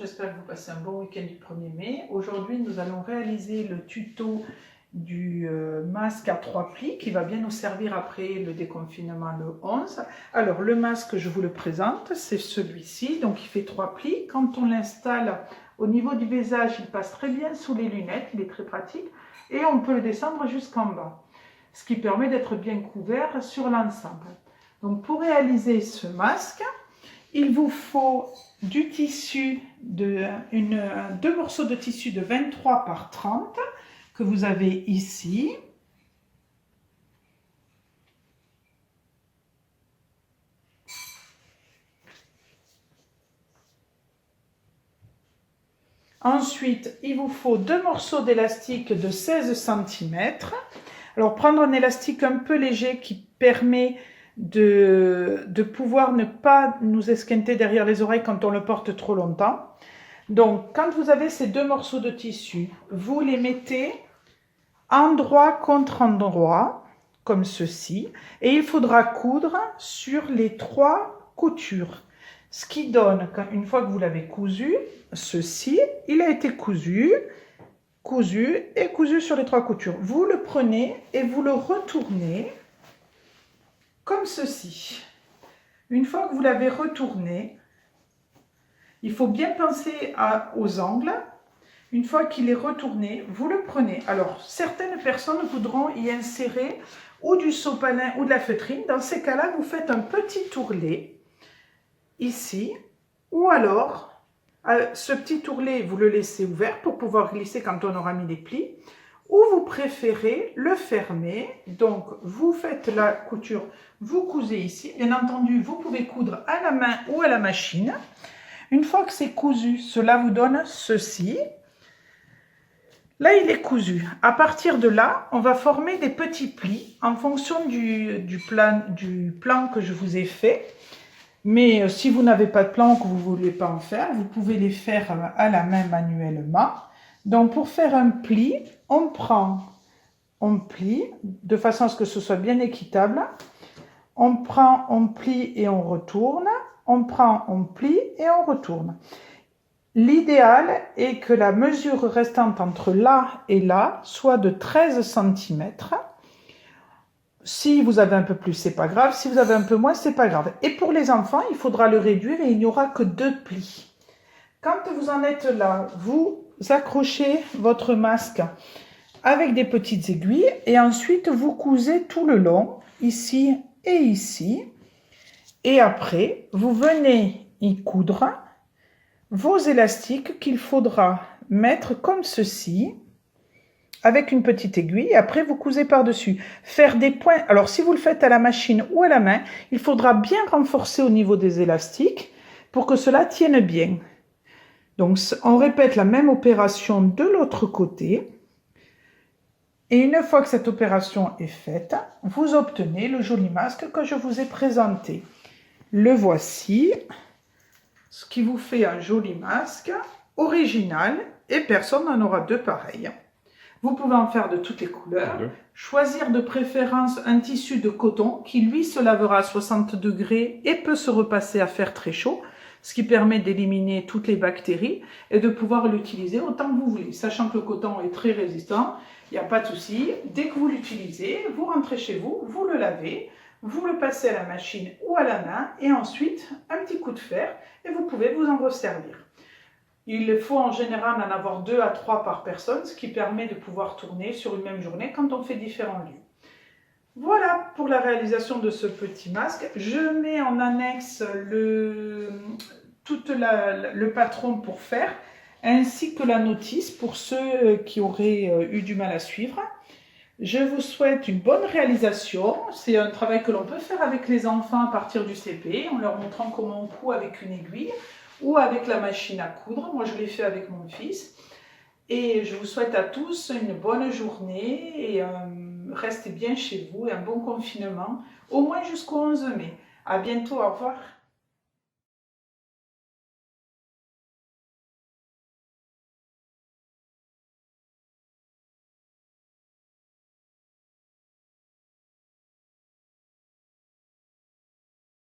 J'espère que vous passez un bon week-end du 1er mai. Aujourd'hui, nous allons réaliser le tuto du masque à 3 plis qui va bien nous servir après le déconfinement le 11. Alors, le masque, je vous le présente, c'est celui-ci. Donc, il fait 3 plis. Quand on l'installe au niveau du visage, il passe très bien sous les lunettes. Il est très pratique. Et on peut le descendre jusqu'en bas, ce qui permet d'être bien couvert sur l'ensemble. Donc, pour réaliser ce masque, il vous faut du tissu, deux morceaux de tissu de 23 par 30 que vous avez ici. Ensuite, il vous faut 2 morceaux d'élastique de 16 cm. Alors, prendre un élastique un peu léger qui permet de pouvoir ne pas nous esquinter derrière les oreilles quand on le porte trop longtemps. Donc, quand vous avez ces 2 morceaux de tissu, vous les mettez endroit contre endroit, comme ceci, et il faudra coudre sur les 3 coutures. Ce qui donne, une fois que vous l'avez cousu, ceci, il a été cousu et cousu sur les 3 coutures. Vous le prenez et vous le retournez comme ceci. Une fois que vous l'avez retourné, il faut bien penser aux angles. Une fois qu'il est retourné, vous le prenez. Alors, certaines personnes voudront y insérer ou du sopalin ou de la feutrine. Dans ces cas-là, vous faites un petit ourlet ici, ou alors ce petit ourlet, vous le laissez ouvert pour pouvoir glisser quand on aura mis les plis, ou vous préférez le fermer. Donc, vous faites la couture, vous cousez ici. Bien entendu, vous pouvez coudre à la main ou à la machine. Une fois que c'est cousu, cela vous donne ceci. Là, il est cousu. À partir de là, on va former des petits plis en fonction du plan que je vous ai fait. Mais si vous n'avez pas de plan ou que vous ne voulez pas en faire, vous pouvez les faire à la main manuellement. Donc, pour faire un pli, on plie de façon à ce que ce soit bien équitable. On plie et on retourne. On prend, on plie et on retourne. L'idéal est que la mesure restante entre là et là soit de 13 cm. Si vous avez un peu plus, c'est pas grave. Si vous avez un peu moins, c'est pas grave. Et pour les enfants, il faudra le réduire et il n'y aura que 2 plis. Quand vous en êtes là, vous accrochez votre masque avec des petites aiguilles et ensuite vous cousez tout le long, ici et ici. Et après, vous venez y coudre vos élastiques qu'il faudra mettre comme ceci, avec une petite aiguille, et après vous cousez par-dessus. Faire des points, alors si vous le faites à la machine ou à la main, il faudra bien renforcer au niveau des élastiques pour que cela tienne bien. Donc on répète la même opération de l'autre côté. Et une fois que cette opération est faite, vous obtenez le joli masque que je vous ai présenté. Le voici, ce qui vous fait un joli masque original et personne n'en aura 2 pareils. Vous pouvez en faire de toutes les couleurs, choisir de préférence un tissu de coton qui lui se lavera à 60 degrés et peut se repasser à faire très chaud, ce qui permet d'éliminer toutes les bactéries et de pouvoir l'utiliser autant que vous voulez. Sachant que le coton est très résistant, il n'y a pas de souci. Dès que vous l'utilisez, vous rentrez chez vous, vous le lavez, vous le passez à la machine ou à la main et ensuite un petit coup de fer et vous pouvez vous en resservir. Il faut en général en avoir 2 à 3 par personne, ce qui permet de pouvoir tourner sur une même journée quand on fait différents lieux. Voilà pour la réalisation de ce petit masque. Je mets en annexe le patron pour faire, ainsi que la notice pour ceux qui auraient eu du mal à suivre. Je vous souhaite une bonne réalisation. C'est un travail que l'on peut faire avec les enfants à partir du CP, en leur montrant comment on coud avec une aiguille ou avec la machine à coudre. Moi, je l'ai fait avec mon fils. Et je vous souhaite à tous une bonne journée et un restez bien chez vous et un bon confinement, au moins jusqu'au 11 mai. À bientôt, au revoir.